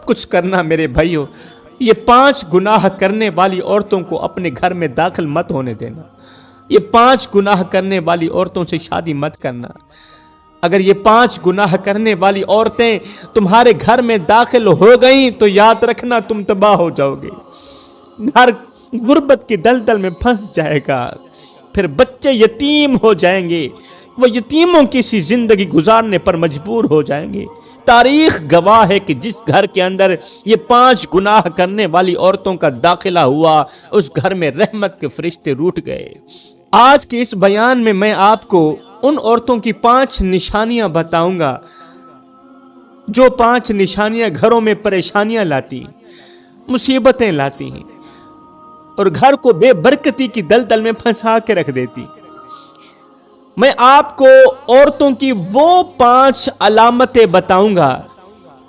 سب کچھ کرنا میرے بھائیوں، یہ 5 گناہ کرنے والی عورتوں کو اپنے گھر میں داخل مت ہونے دینا، یہ 5 گناہ کرنے والی عورتوں سے شادی مت کرنا۔ اگر یہ 5 گناہ کرنے والی عورتیں تمہارے گھر میں داخل ہو گئیں تو یاد رکھنا تم تباہ ہو جاؤ گے، گھر غربت کی دلدل میں پھنس جائے گا، پھر بچے یتیم ہو جائیں گے، وہ یتیموں کی سی زندگی گزارنے پر مجبور ہو جائیں گے۔ تاریخ گواہ ہے کہ جس گھر کے اندر یہ 5 گناہ کرنے والی عورتوں کا داخلہ ہوا، اس گھر میں رحمت کے فرشتے روٹ گئے۔ آج کے اس بیان میں میں آپ کو ان عورتوں کی 5 نشانیاں بتاؤں گا جو 5 نشانیاں گھروں میں پریشانیاں لاتی، مصیبتیں لاتی ہیں اور گھر کو بے برکتی کی دلدل میں پھنسا کے رکھ دیتی۔ میں آپ کو عورتوں کی وہ 5 علامتیں بتاؤں گا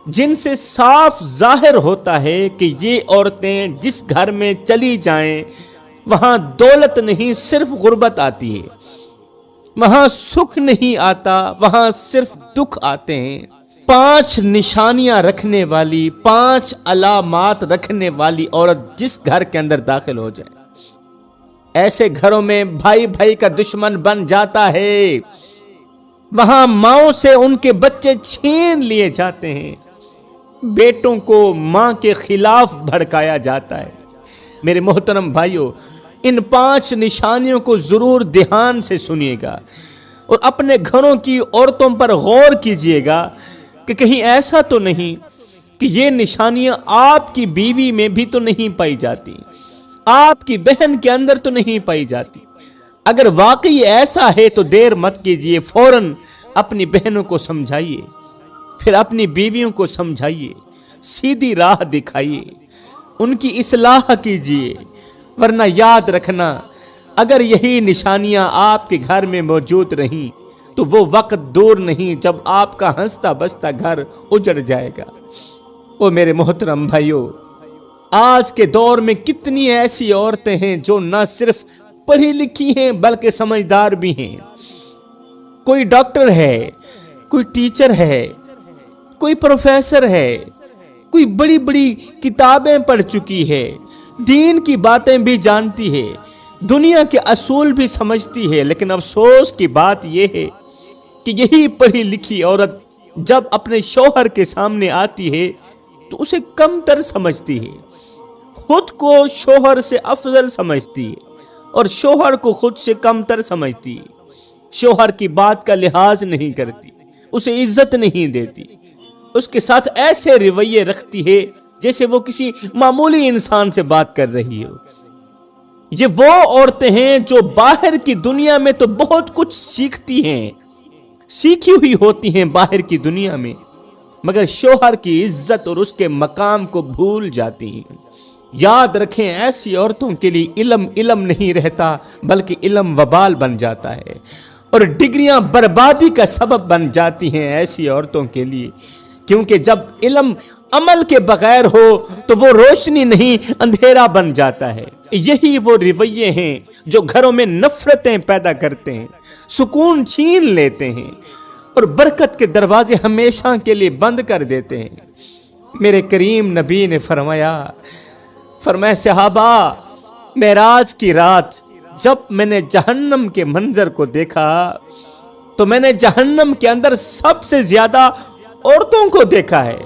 جن سے صاف ظاہر ہوتا ہے کہ یہ عورتیں جس گھر میں چلی جائیں وہاں دولت نہیں صرف غربت آتی ہے، وہاں سکھ نہیں آتا، وہاں صرف دکھ آتے ہیں۔ 5 نشانیاں رکھنے والی، 5 علامات رکھنے والی عورت جس گھر کے اندر داخل ہو جائے، ایسے گھروں میں بھائی بھائی کا دشمن بن جاتا ہے، وہاں ماؤں سے ان کے بچے چھین لیے جاتے ہیں، بیٹوں کو ماں کے خلاف بھڑکایا جاتا ہے۔ میرے محترم بھائیوں، ان 5 نشانیوں کو ضرور دھیان سے سنیے گا اور اپنے گھروں کی عورتوں پر غور کیجئے گا کہ کہیں ایسا تو نہیں کہ یہ نشانیاں آپ کی بیوی میں بھی تو نہیں پائی جاتی، آپ کی بہن کے اندر تو نہیں پائی جاتی۔ اگر واقعی ایسا ہے تو دیر مت کیجئے، فوراً اپنی بہنوں کو سمجھائیے، پھر اپنی بیویوں کو سمجھائیے، سیدھی راہ دکھائیے، ان کی اصلاح کیجئے، ورنہ یاد رکھنا اگر یہی نشانیاں آپ کے گھر میں موجود رہیں تو وہ وقت دور نہیں جب آپ کا ہنستا بستا گھر اجڑ جائے گا۔ او میرے محترم بھائیوں، آج کے دور میں کتنی ایسی عورتیں ہیں جو نہ صرف پڑھی لکھی ہیں بلکہ سمجھدار بھی ہیں۔ کوئی ڈاکٹر ہے، کوئی ٹیچر ہے، کوئی پروفیسر ہے، کوئی بڑی بڑی کتابیں پڑھ چکی ہے، دین کی باتیں بھی جانتی ہے، دنیا کے اصول بھی سمجھتی ہے، لیکن افسوس کی بات یہ ہے کہ یہی پڑھی لکھی عورت جب اپنے شوہر کے سامنے آتی ہے تو اسے کم تر سمجھتی ہے، خود کو شوہر سے افضل سمجھتی ہے اور شوہر کو خود سے کم تر سمجھتی ہے، شوہر کی بات کا لحاظ نہیں کرتی، اسے عزت نہیں دیتی، اس کے ساتھ ایسے رویے رکھتی ہے جیسے وہ کسی معمولی انسان سے بات کر رہی ہو۔ یہ وہ عورتیں ہیں جو باہر کی دنیا میں تو بہت کچھ سیکھتی ہیں، سیکھی ہوئی ہوتی ہیں باہر کی دنیا میں، مگر شوہر کی عزت اور اس کے مقام کو بھول جاتی ہیں۔ یاد رکھیں، ایسی عورتوں کے لیے علم نہیں رہتا بلکہ علم وبال بن جاتا ہے، اور ڈگریاں بربادی کا سبب بن جاتی ہیں ایسی عورتوں کے لیے، کیونکہ جب علم عمل کے بغیر ہو تو وہ روشنی نہیں اندھیرا بن جاتا ہے۔ یہی وہ رویے ہیں جو گھروں میں نفرتیں پیدا کرتے ہیں، سکون چھین لیتے ہیں اور برکت کے دروازے ہمیشہ کے لیے بند کر دیتے ہیں۔ میرے کریم نبی نے فرمایا صحابہ، معراج کی رات جب میں نے جہنم کے منظر کو دیکھا تو میں نے جہنم کے اندر سب سے زیادہ عورتوں کو دیکھا ہے،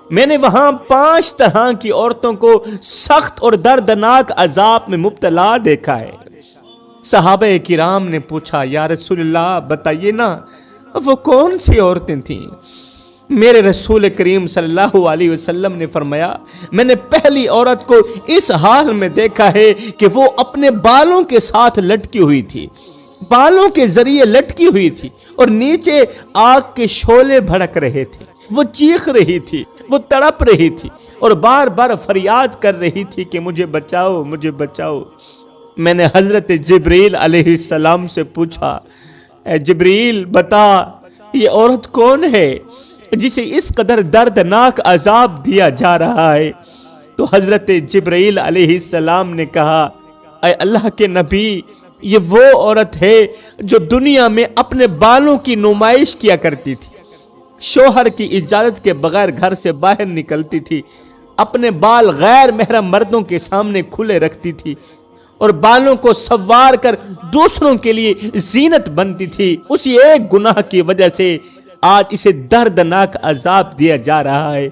میں نے وہاں 5 طرح کی عورتوں کو سخت اور دردناک عذاب میں مبتلا دیکھا ہے۔ صحابہ کرام نے پوچھا، یا رسول اللہ بتائیے نا وہ کون سی عورتیں تھیں؟ میرے رسول کریم صلی اللہ علیہ وسلم نے فرمایا، میں نے پہلی عورت کو اس حال میں دیکھا ہے کہ وہ اپنے بالوں کے ساتھ لٹکی ہوئی تھی، بالوں کے ذریعے لٹکی ہوئی تھی اور نیچے آگ کے شعلے بھڑک رہے تھے، وہ چیخ رہی تھی، وہ تڑپ رہی تھی اور بار بار فریاد کر رہی تھی کہ مجھے بچاؤ، مجھے بچاؤ۔ میں نے حضرت جبریل علیہ السلام سے پوچھا، اے جبریل بتا یہ عورت کون ہے جسے اس قدر دردناک عذاب دیا جا رہا ہے؟ تو حضرت جبریل علیہ السلام نے کہا، اے اللہ کے نبی، یہ وہ عورت ہے جو دنیا میں اپنے بالوں کی نمائش کیا کرتی تھی، شوہر کی اجازت کے بغیر گھر سے باہر نکلتی تھی، اپنے بال غیر محرم مردوں کے سامنے کھلے رکھتی تھی اور بالوں کو سنوار کر دوسروں کے لیے زینت بنتی تھی، اسی ایک گناہ کی وجہ سے آج اسے دردناک عذاب دیا جا رہا ہے۔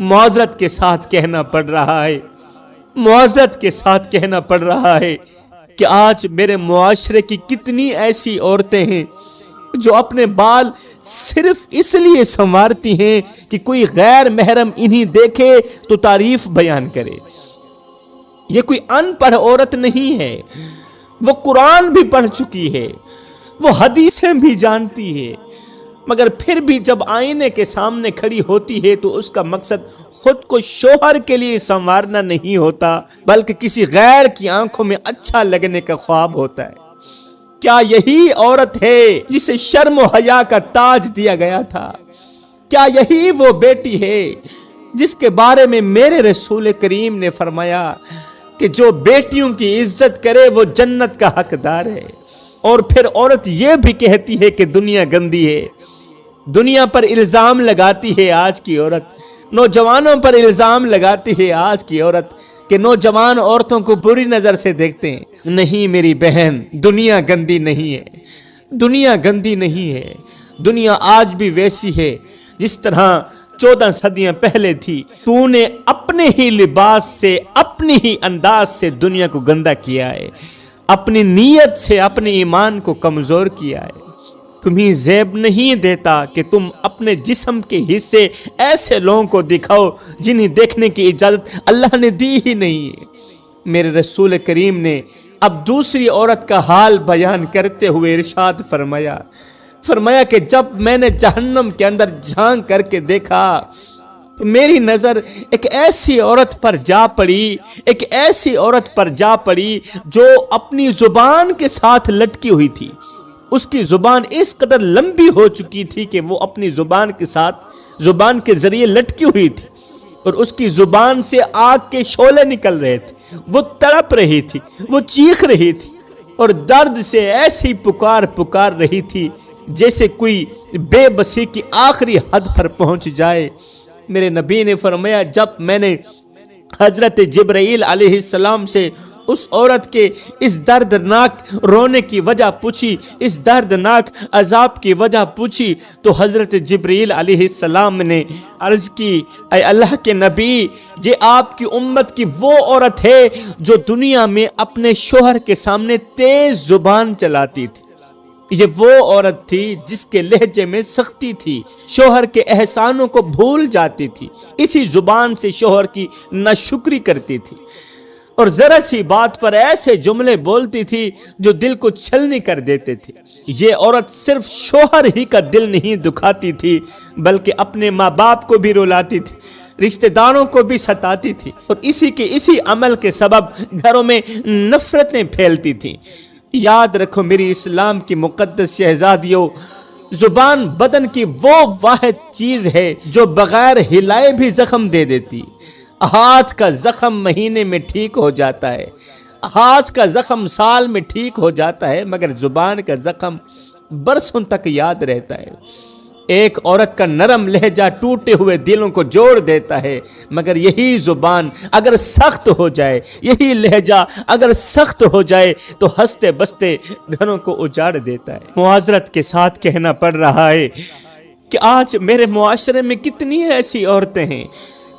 معذرت کے ساتھ کہنا پڑ رہا ہے، معذرت کے ساتھ کہنا پڑ رہا ہے کہ آج میرے معاشرے کی کتنی ایسی عورتیں ہیں جو اپنے بال صرف اس لیے سنوارتی ہیں کہ کوئی غیر محرم انہیں دیکھے تو تعریف بیان کرے۔ یہ کوئی ان پڑھ عورت نہیں ہے، وہ قرآن بھی پڑھ چکی ہے، وہ حدیثیں بھی جانتی ہے، مگر پھر بھی جب آئینے کے سامنے کھڑی ہوتی ہے تو اس کا مقصد خود کو شوہر کے لیے سنوارنا نہیں ہوتا، بلکہ کسی غیر کی آنکھوں میں اچھا لگنے کا خواب ہوتا ہے۔ کیا یہی عورت ہے جسے شرم و حیا کا تاج دیا گیا تھا؟ کیا یہی وہ بیٹی ہے جس کے بارے میں میرے رسول کریم نے فرمایا کہ جو بیٹیوں کی عزت کرے وہ جنت کا حقدار ہے؟ اور پھر عورت یہ بھی کہتی ہے کہ دنیا گندی ہے، دنیا پر الزام لگاتی ہے آج کی عورت، نوجوانوں پر الزام لگاتی ہے آج کی عورت کہ نوجوان عورتوں کو بری نظر سے دیکھتے ہیں۔ نہیں میری بہن، دنیا گندی نہیں ہے، دنیا گندی نہیں ہے، دنیا آج بھی ویسی ہے جس طرح 14 صدیاں پہلے تھی۔ تو نے اپنے ہی لباس سے، اپنے ہی انداز سے دنیا کو گندا کیا ہے، اپنی نیت سے اپنے ایمان کو کمزور کیا ہے۔ تمہیں زیب نہیں دیتا کہ تم اپنے جسم کے حصے ایسے لوگوں کو دکھاؤ جنہیں دیکھنے کی اجازت اللہ نے دی ہی نہیں ہے۔ میرے رسول کریم نے اب دوسری عورت کا حال بیان کرتے ہوئے ارشاد فرمایا کہ جب میں نے جہنم کے اندر جھانک کر کے دیکھا تو میری نظر ایک ایسی عورت پر جا پڑی، ایک ایسی عورت پر جا پڑی جو اپنی زبان کے ساتھ لٹکی ہوئی تھی۔ اس کی زبان اس قدر لمبی ہو چکی تھی کہ وہ اپنی زبان کے ذریعے لٹکی ہوئی تھی، اور اس کی زبان سے آگ کے شعلے نکل رہے تھے، وہ تڑپ رہی تھی، وہ چیخ رہی تھی اور درد سے ایسی پکار رہی تھی جیسے کوئی بے بسی کی آخری حد پر پہنچ جائے۔ میرے نبی نے فرمایا جب میں نے حضرت جبرائیل علیہ السلام سے اس عورت کے اس دردناک رونے کی وجہ پوچھی، اس دردناک عذاب کی وجہ پوچھی، تو حضرت جبرائیل علیہ السلام نے عرض کی اے اللہ کے نبی، یہ آپ کی امت کی وہ عورت ہے جو دنیا میں اپنے شوہر کے سامنے تیز زبان چلاتی تھی۔ یہ وہ عورت تھی جس کے لہجے میں سختی تھی، شوہر کے احسانوں کو بھول جاتی تھی، اسی زبان سے شوہر کی ناشکری کرتی تھی، اور ذرا سی بات پر ایسے جملے بولتی تھی جو دل کو چھلنی کر دیتے تھے۔ یہ عورت صرف شوہر ہی کا دل نہیں دکھاتی تھی بلکہ اپنے ماں باپ کو بھی رلاتی تھی، رشتہ داروں کو بھی ستاتی تھی، اور اسی عمل کے سبب گھروں میں نفرتیں پھیلتی تھیں۔ یاد رکھو میری اسلام کی مقدس شہزادیوں، زبان بدن کی وہ واحد چیز ہے جو بغیر ہلائے بھی زخم دے دیتی۔ ہاتھ کا زخم مہینے میں ٹھیک ہو جاتا ہے، ہاتھ کا زخم سال میں ٹھیک ہو جاتا ہے، مگر زبان کا زخم برسوں تک یاد رہتا ہے۔ ایک عورت کا نرم لہجہ ٹوٹے ہوئے دلوں کو جوڑ دیتا ہے، مگر یہی زبان اگر سخت ہو جائے، یہی لہجہ اگر سخت ہو جائے تو ہنستے بستے گھروں کو اجاڑ دیتا ہے۔ معذرت کے ساتھ کہنا پڑ رہا ہے کہ آج میرے معاشرے میں کتنی ایسی عورتیں ہیں،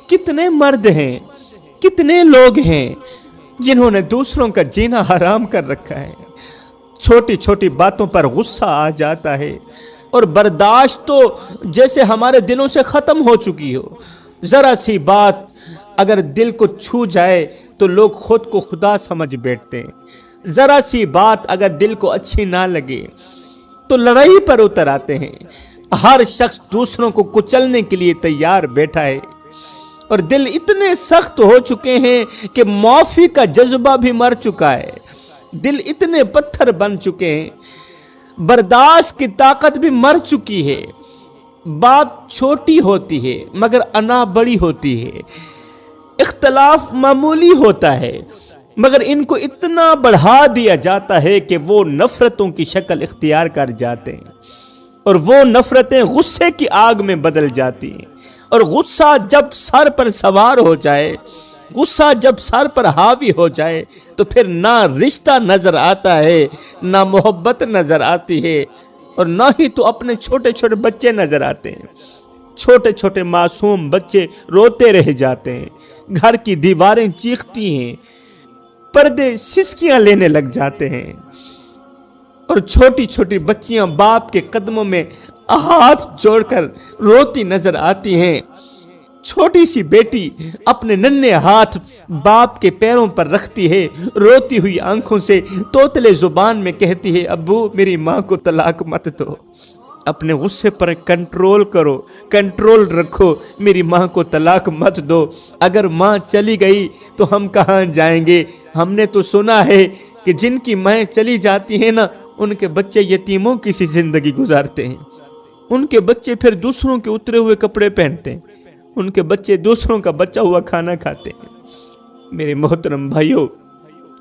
کتنے مرد ہیں، کتنے لوگ ہیں جنہوں نے دوسروں کا جینا حرام کر رکھا ہے۔ چھوٹی چھوٹی باتوں پر غصہ آ جاتا ہے اور برداشت تو جیسے ہمارے دلوں سے ختم ہو چکی ہو۔ ذرا سی بات اگر دل کو چھو جائے تو لوگ خود کو خدا سمجھ بیٹھتے ہیں، ذرا سی بات اگر دل کو اچھی نہ لگے تو لڑائی پر اتر آتے ہیں۔ ہر شخص دوسروں کو کچلنے کے لیے تیار بیٹھا ہے، اور دل اتنے سخت ہو چکے ہیں کہ معافی کا جذبہ بھی مر چکا ہے، دل اتنے پتھر بن چکے ہیں، برداشت کی طاقت بھی مر چکی ہے۔ بات چھوٹی ہوتی ہے مگر انا بڑی ہوتی ہے، اختلاف معمولی ہوتا ہے مگر ان کو اتنا بڑھا دیا جاتا ہے کہ وہ نفرتوں کی شکل اختیار کر جاتے ہیں۔ اور وہ نفرتیں غصے کی آگ میں بدل جاتی ہیں، اور غصہ جب سر پر سوار ہو جائے، غصہ جب سر پر حاوی ہو جائے تو پھر نہ رشتہ نظر آتا ہے، نہ محبت نظر آتی ہے، اور نہ ہی تو اپنے چھوٹے چھوٹے بچے نظر آتے ہیں۔ چھوٹے چھوٹے معصوم بچے روتے رہ جاتے ہیں، گھر کی دیواریں چیختی ہیں، پردے سسکیاں لینے لگ جاتے ہیں، اور چھوٹی چھوٹی بچیاں باپ کے قدموں میں ہاتھ جوڑ کر روتی نظر آتی ہیں۔ چھوٹی سی بیٹی اپنے ننھے ہاتھ باپ کے پیروں پر رکھتی ہے، روتی ہوئی آنکھوں سے توتلے زبان میں کہتی ہے، ابو میری ماں کو طلاق مت دو، اپنے غصے پر کنٹرول کرو، کنٹرول رکھو، میری ماں کو طلاق مت دو، اگر ماں چلی گئی تو ہم کہاں جائیں گے؟ ہم نے تو سنا ہے کہ جن کی مائیں چلی جاتی ہیں نا، ان کے بچے یتیموں کی سی زندگی گزارتے ہیں، ان کے بچے پھر دوسروں کے اترے ہوئے کپڑے پہنتے ہیں، ان کے بچے دوسروں کا بچا ہوا کھانا کھاتے ہیں۔ میرے محترم بھائیوں،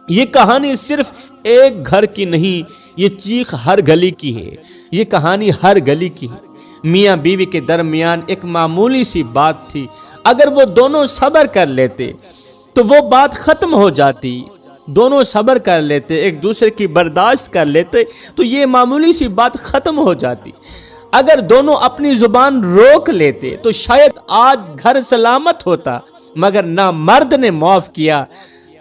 یہ کہانی صرف ایک گھر کی نہیں، یہ چیخ ہر گلی کی ہے، یہ کہانی ہر گلی کی ہے۔ میاں بیوی کے درمیان ایک معمولی سی بات تھی، اگر وہ دونوں صبر کر لیتے تو وہ بات ختم ہو جاتی، دونوں صبر کر لیتے، ایک دوسرے کی برداشت کر لیتے تو یہ معمولی سی بات ختم ہو جاتی۔ اگر دونوں اپنی زبان روک لیتے تو شاید آج گھر سلامت ہوتا، مگر نہ مرد نے معاف کیا،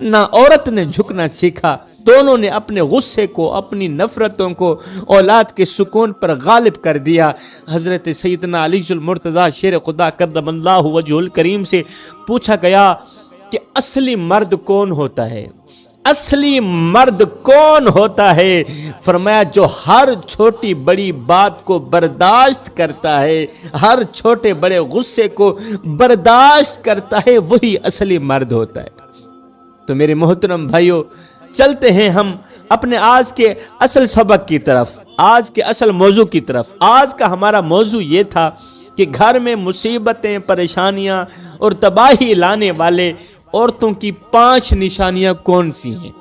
نہ عورت نے جھکنا سیکھا، دونوں نے اپنے غصے کو، اپنی نفرتوں کو اولاد کے سکون پر غالب کر دیا۔ حضرت سیدنا علی المرتضیٰ شیر خدا کرم اللہ وجہ الکریم سے پوچھا گیا کہ اصلی مرد کون ہوتا ہے؟ اصلی مرد کون ہوتا ہے؟ فرمایا جو ہر چھوٹی بڑی بات کو برداشت کرتا ہے، ہر چھوٹے بڑے غصے کو برداشت کرتا ہے، وہی اصلی مرد ہوتا ہے۔ تو میرے محترم بھائیوں، چلتے ہیں ہم اپنے آج کے اصل سبق کی طرف، آج کے اصل موضوع کی طرف۔ آج کا ہمارا موضوع یہ تھا کہ گھر میں مصیبتیں، پریشانیاں اور تباہی لانے والے عورتوں کی 5 نشانیاں کون سی ہیں؟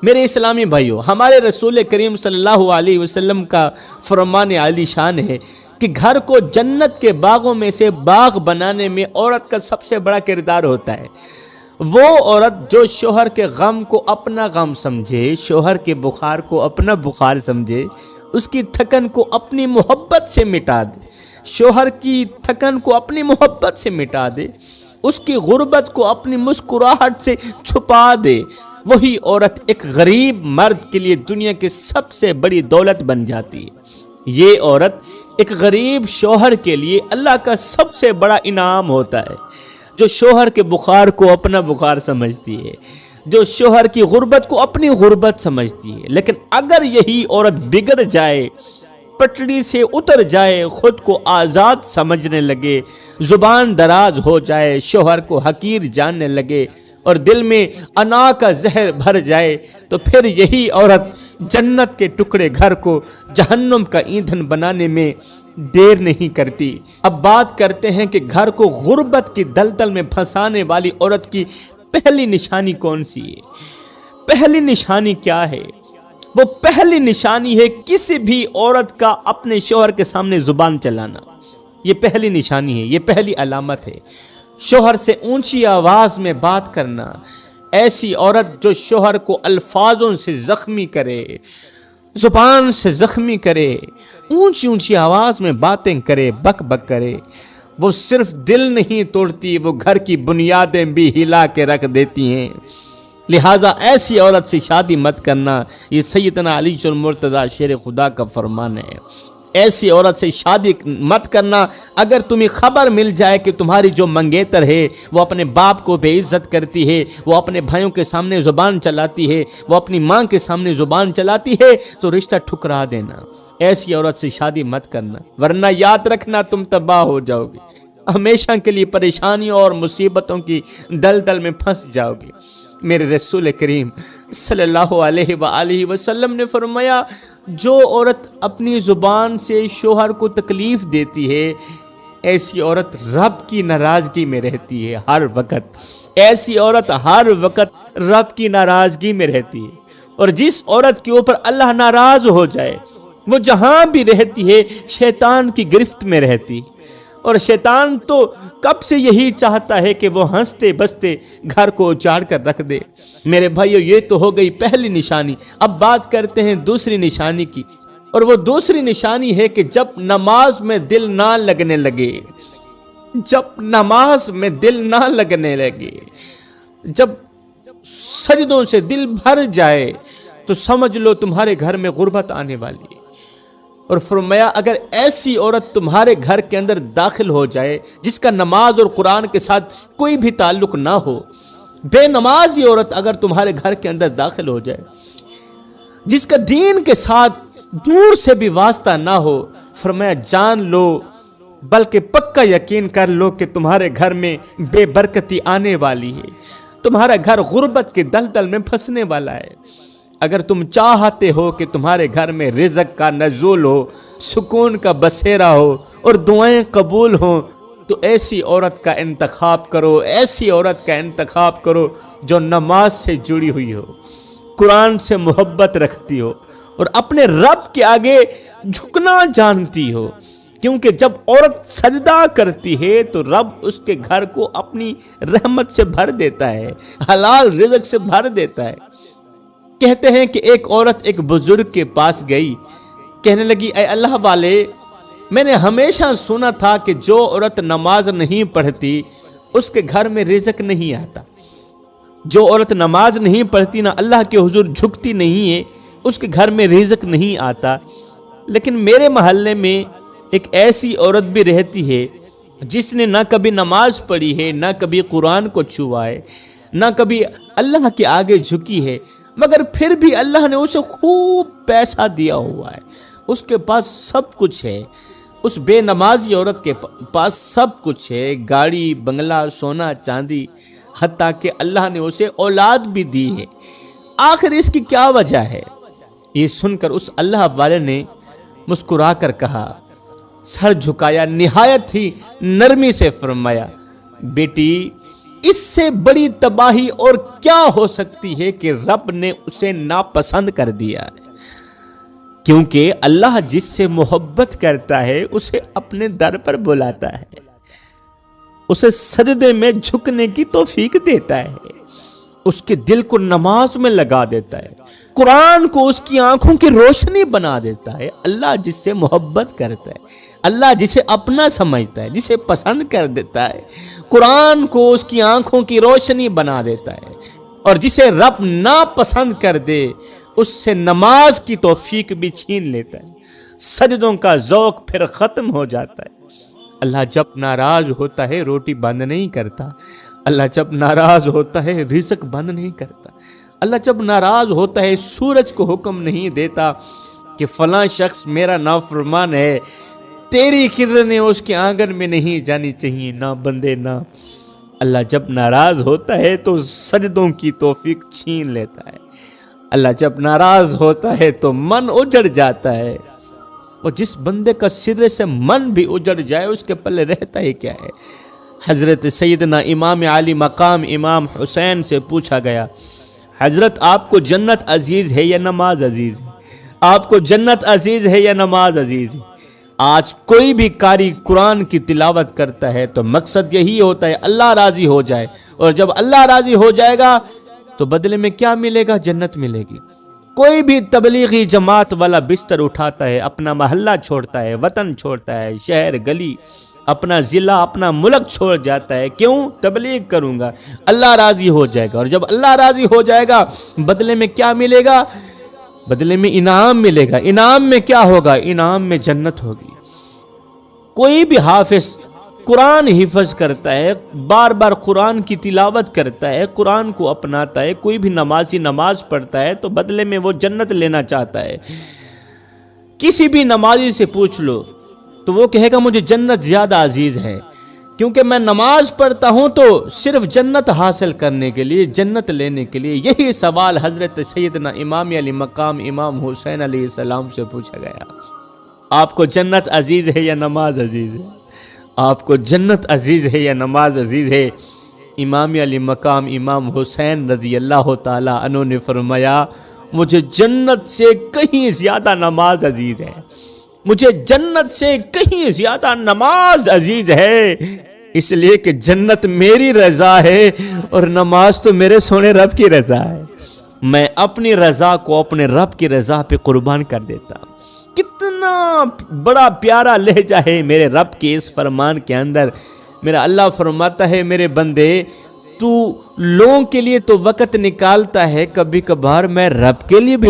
میرے اسلامی بھائیوں، ہمارے رسول کریم صلی اللہ علیہ وسلم کا فرمان عالی شان ہے کہ گھر کو جنت کے باغوں میں سے باغ بنانے میں عورت کا سب سے بڑا کردار ہوتا ہے۔ وہ عورت جو شوہر کے غم کو اپنا غم سمجھے، شوہر کے بخار کو اپنا بخار سمجھے، اس کی تھکن کو اپنی محبت سے مٹا دے، شوہر کی تھکن کو اپنی محبت سے مٹا دے، اس کی غربت کو اپنی مسکراہٹ سے چھپا دے، وہی عورت ایک غریب مرد کے لیے دنیا کی سب سے بڑی دولت بن جاتی ہے۔ یہ عورت ایک غریب شوہر کے لیے اللہ کا سب سے بڑا انعام ہوتا ہے، جو شوہر کے بخار کو اپنا بخار سمجھتی ہے، جو شوہر کی غربت کو اپنی غربت سمجھتی ہے۔ لیکن اگر یہی عورت بگڑ جائے، پٹڑی سے اتر جائے، خود کو آزاد سمجھنے لگے، زبان دراز ہو جائے، شوہر کو حقیر جاننے لگے اور دل میں انا کا زہر بھر جائے، تو پھر یہی عورت جنت کے ٹکڑے گھر کو جہنم کا ایندھن بنانے میں دیر نہیں کرتی۔ اب بات کرتے ہیں کہ گھر کو غربت کی دلدل میں پھنسانے والی عورت کی پہلی نشانی کون سی ہے؟ پہلی نشانی کیا ہے؟ وہ پہلی نشانی ہے کسی بھی عورت کا اپنے شوہر کے سامنے زبان چلانا۔ یہ پہلی نشانی ہے، یہ پہلی علامت ہے۔ شوہر سے اونچی آواز میں بات کرنا، ایسی عورت جو شوہر کو الفاظوں سے زخمی کرے، زبان سے زخمی کرے، اونچی اونچی آواز میں باتیں کرے، بک بک کرے، وہ صرف دل نہیں توڑتی، وہ گھر کی بنیادیں بھی ہلا کے رکھ دیتی ہیں۔ لہٰذا ایسی عورت سے شادی مت کرنا، یہ سیدنا علی المرتضیٰ شیر خدا کا فرمان ہے۔ ایسی عورت سے شادی مت کرنا اگر تمہیں خبر مل جائے کہ تمہاری جو منگیتر ہے وہ اپنے باپ کو بے عزت کرتی ہے، وہ اپنے بھائیوں کے سامنے زبان چلاتی ہے، وہ اپنی ماں کے سامنے زبان چلاتی ہے، تو رشتہ ٹھکرا دینا۔ ایسی عورت سے شادی مت کرنا، ورنہ یاد رکھنا تم تباہ ہو جاؤ گے، ہمیشہ کے لیے پریشانیوں اور مصیبتوں کی دلدل میں پھنس جاؤ گے۔ میرے رسول کریم صلی اللہ علیہ وآلہ وسلم نے فرمایا، جو عورت اپنی زبان سے شوہر کو تکلیف دیتی ہے، ایسی عورت رب کی ناراضگی میں رہتی ہے ہر وقت۔ ایسی عورت ہر وقت رب کی ناراضگی میں رہتی ہے، اور جس عورت کے اوپر اللہ ناراض ہو جائے، وہ جہاں بھی رہتی ہے شیطان کی گرفت میں رہتی، اور شیطان تو کب سے یہی چاہتا ہے کہ وہ ہنستے بستے گھر کو اجاڑ کر رکھ دے۔ میرے بھائیو، یہ تو ہو گئی پہلی نشانی۔ اب بات کرتے ہیں دوسری نشانی کی، اور وہ دوسری نشانی ہے کہ جب نماز میں دل نہ لگنے لگے، جب نماز میں دل نہ لگنے لگے، جب سجدوں سے دل بھر جائے، تو سمجھ لو تمہارے گھر میں غربت آنے والی ہے۔ اور فرمایا اگر ایسی عورت تمہارے گھر کے اندر داخل ہو جائے جس کا نماز اور قرآن کے ساتھ کوئی بھی تعلق نہ ہو، بے نمازی عورت اگر تمہارے گھر کے اندر داخل ہو جائے، جس کا دین کے ساتھ دور سے بھی واسطہ نہ ہو، فرمایا جان لو، بلکہ پکا یقین کر لو کہ تمہارے گھر میں بے برکتی آنے والی ہے، تمہارا گھر غربت کے دلدل میں پھنسنے والا ہے۔ اگر تم چاہتے ہو کہ تمہارے گھر میں رزق کا نزول ہو، سکون کا بسیرا ہو اور دعائیں قبول ہوں، تو ایسی عورت کا انتخاب کرو، ایسی عورت کا انتخاب کرو جو نماز سے جڑی ہوئی ہو، قرآن سے محبت رکھتی ہو اور اپنے رب کے آگے جھکنا جانتی ہو، کیونکہ جب عورت سجدہ کرتی ہے تو رب اس کے گھر کو اپنی رحمت سے بھر دیتا ہے، حلال رزق سے بھر دیتا ہے۔ کہتے ہیں کہ ایک عورت ایک بزرگ کے پاس گئی، کہنے لگی اے اللہ والے، میں نے ہمیشہ سنا تھا کہ جو عورت نماز نہیں پڑھتی اس کے گھر میں رزق نہیں آتا، جو عورت نماز نہیں پڑھتی، نہ اللہ کے حضور جھکتی نہیں ہے، اس کے گھر میں رزق نہیں آتا۔ لیکن میرے محلے میں ایک ایسی عورت بھی رہتی ہے جس نے نہ کبھی نماز پڑھی ہے، نہ کبھی قرآن کو چھوا ہے، نہ کبھی اللہ کے آگے جھکی ہے، مگر پھر بھی اللہ نے اسے خوب پیسہ دیا ہوا ہے، اس کے پاس سب کچھ ہے، اس بے نمازی عورت کے پاس سب کچھ ہے، گاڑی، بنگلہ، سونا، چاندی، حتیٰ کہ اللہ نے اسے اولاد بھی دی ہے۔ آخر اس کی کیا وجہ ہے؟ یہ سن کر اس اللہ والے نے مسکرا کر کہا، سر جھکایا، نہایت ہی نرمی سے فرمایا، بیٹی اس سے بڑی تباہی اور کیا ہو سکتی ہے کہ رب نے اسے ناپسند کر دیا ہے، کیونکہ اللہ جس سے محبت کرتا ہے اسے اپنے در پر بلاتا ہے، اسے سجدے میں جھکنے کی توفیق دیتا ہے، اس کے دل کو نماز میں لگا دیتا ہے، قرآن کو اس کی آنکھوں کی روشنی بنا دیتا ہے۔ اللہ جس سے محبت کرتا ہے، اللہ جسے اپنا سمجھتا ہے، جسے پسند کر دیتا ہے، قرآن کو اس کی آنکھوں کی روشنی بنا دیتا ہے، اور جسے رب ناپسند کر دے اس سے نماز کی توفیق بھی چھین لیتا ہے، سجدوں کا ذوق پھر ختم ہو جاتا ہے۔ اللہ جب ناراض ہوتا ہے روٹی بند نہیں کرتا، اللہ جب ناراض ہوتا ہے رزق بند نہیں کرتا، اللہ جب ناراض ہوتا ہے سورج کو حکم نہیں دیتا کہ فلاں شخص میرا نافرمان ہے، تیری کرنیں اس کے آنگن میں نہیں جانی چاہیے، نہ بندے نہ۔ اللہ جب ناراض ہوتا ہے تو سجدوں کی توفیق چھین لیتا ہے، اللہ جب ناراض ہوتا ہے تو من اجڑ جاتا ہے، اور جس بندے کا سرے سے من بھی اجڑ جائے اس کے پلے رہتا ہی کیا ہے۔ حضرت سیدنا امام علی مقام امام حسین سے پوچھا گیا، حضرت آپ کو جنت عزیز ہے یا نماز عزیز ہے؟ آپ کو جنت عزیز ہے یا نماز عزیز ہے؟ آج کوئی بھی قاری قرآن کی تلاوت کرتا ہے تو مقصد یہی ہوتا ہے اللہ راضی ہو جائے، اور جب اللہ راضی ہو جائے گا تو بدلے میں کیا ملے گا؟ جنت ملے گی۔ کوئی بھی تبلیغی جماعت والا بستر اٹھاتا ہے، اپنا محلہ چھوڑتا ہے، وطن چھوڑتا ہے، شہر گلی، اپنا ضلع، اپنا ملک چھوڑ جاتا ہے، کیوں؟ تبلیغ کروں گا، اللہ راضی ہو جائے گا، اور جب اللہ راضی ہو جائے گا بدلے میں کیا ملے گا؟ بدلے میں انعام ملے گا۔ انعام میں کیا ہوگا؟ انعام میں جنت ہوگی۔ کوئی بھی حافظ قرآن حفظ کرتا ہے، بار بار قرآن کی تلاوت کرتا ہے، قرآن کو اپناتا ہے، کوئی بھی نمازی نماز پڑھتا ہے تو بدلے میں وہ جنت لینا چاہتا ہے۔ کسی بھی نمازی سے پوچھ لو تو وہ کہے گا مجھے جنت زیادہ عزیز ہے، کیونکہ میں نماز پڑھتا ہوں تو صرف جنت حاصل کرنے کے لیے، جنت لینے کے لیے۔ یہی سوال حضرت سیدنا امام علی مقام امام حسین علیہ السلام سے پوچھا گیا، آپ کو جنت عزیز ہے یا نماز عزیز ہے؟ آپ کو جنت عزیز ہے یا نماز عزیز ہے؟ امام علی مقام امام حسین رضی اللہ تعالی عنہ نے فرمایا مجھے جنت سے کہیں زیادہ نماز عزیز ہے، مجھے جنت سے کہیں زیادہ نماز عزیز ہے، اس لیے کہ جنت میری رضا ہے اور نماز تو میرے سونے رب کی رضا ہے۔ میں اپنی رضا کو اپنے رب کی رضا پہ قربان کر دیتا ہوں۔ کتنا بڑا پیارا لہجہ ہے میرے رب کے اس فرمان کے اندر۔ میرا اللہ فرماتا ہے میرے بندے تو لوگوں کے لیے تو وقت نکالتا ہے، کبھی کبھار میں رب کے لیے بھی